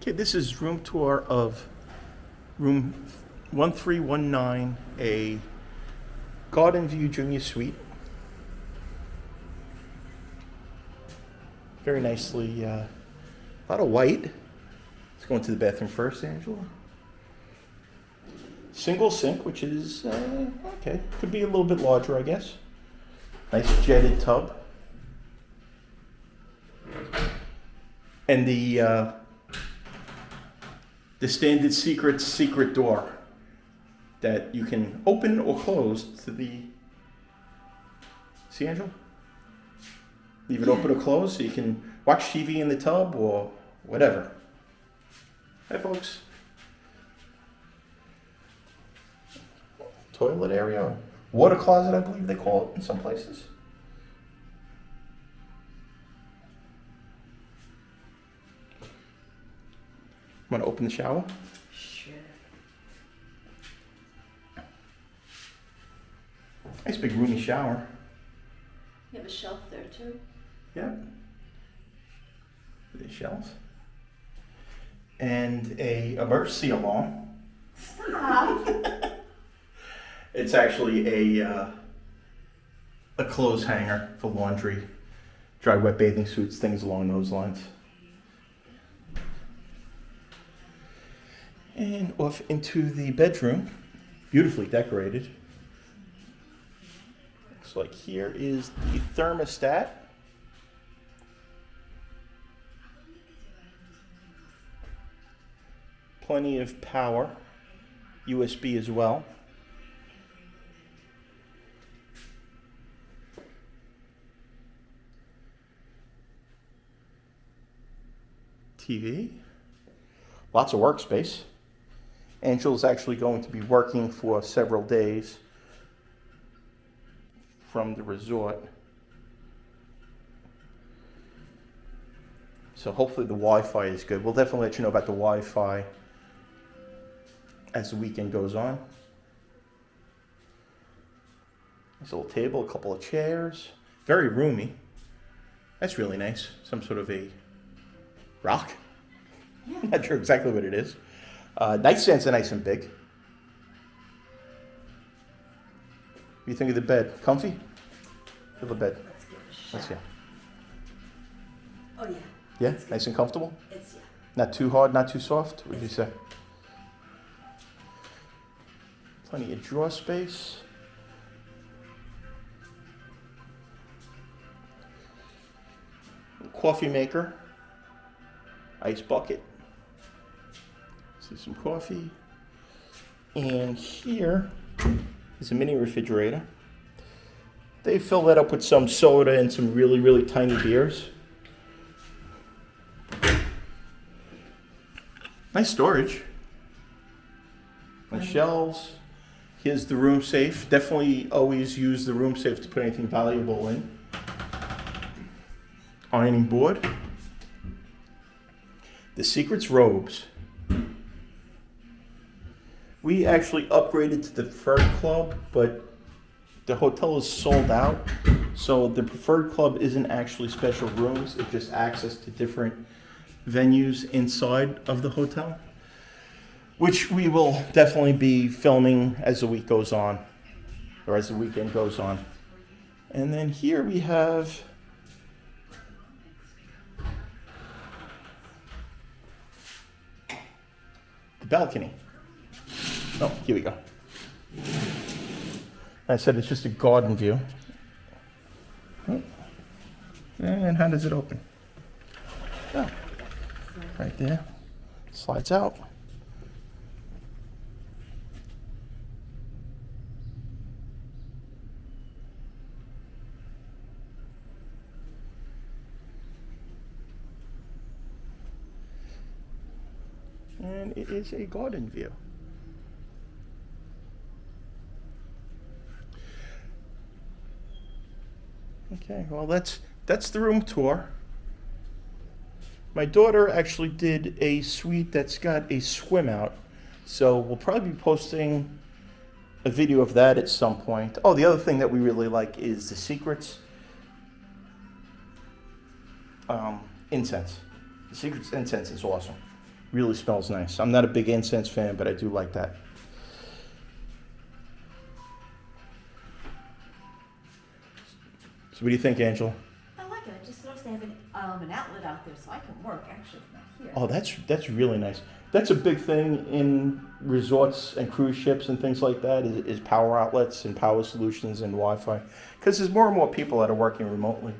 Okay, this is room tour of room 1319, a Garden View Junior Suite. Very nicely, a lot of white. Let's go into the bathroom first, Angela. Single sink, which is, okay, could be a little bit larger, I guess. Nice jetted tub. And the standard secret door that you can open or close to the, see, Angela? Leave it open or closed so you can watch TV in the tub or whatever. Hi, folks. Toilet area, water closet, I believe they call it in some places. Want to open the shower? Sure. Nice big roomy shower. You have a shelf there too? Yeah. The shelves. And a emergency alarm. Stop. It's actually a clothes hanger for laundry, dry wet bathing suits, things along those lines. And off into the bedroom, beautifully decorated. Looks like here is the thermostat. Plenty of power, USB as well. TV, lots of workspace. Angel's actually going to be working for several days from the resort. So hopefully the Wi-Fi is good. We'll definitely let you know about the Wi-Fi as the weekend goes on. Nice little table, a couple of chairs. Very roomy. That's really nice. Some sort of a rock. Yeah. Not sure exactly what it is. Nightstands are nice and big. What do you think of the bed? Comfy? Feel the bed. Let's give it a shot. Let's see. Oh yeah. Yeah, nice and comfortable. It's yeah. Not too hard, not too soft. What do you say? Plenty of drawer space. Coffee maker. Ice bucket. See some coffee. And here is a mini refrigerator. They fill that up with some soda and some really, really tiny beers. Nice storage. Nice shelves. Here's the room safe. Definitely always use the room safe to put anything valuable in. Ironing board. The Secrets robes. We actually upgraded to the Preferred Club, but the hotel is sold out. So the Preferred Club isn't actually special rooms. It's just access to different venues inside of the hotel, which we will definitely be filming as the week goes on, or as the weekend goes on. And then here we have the balcony. Oh, here we go. I said it's just a garden view. Oh. And how does it open? Oh, right there. Slides out. And it is a garden view. Okay, well that's the room tour. My daughter actually did a suite that's got a swim out, so we'll probably be posting a video of that at some point. Oh, the other thing that we really like is the Secrets incense. The Secrets incense is awesome. Really smells nice. I'm not a big incense fan, but I do like that. So what do you think, Angela? I like it. I just noticed they have an outlet out there, so I can work actually from here. Oh, that's really nice. That's a big thing in resorts and cruise ships and things like that is power outlets and power solutions and Wi-Fi. Because there's more and more people that are working remotely.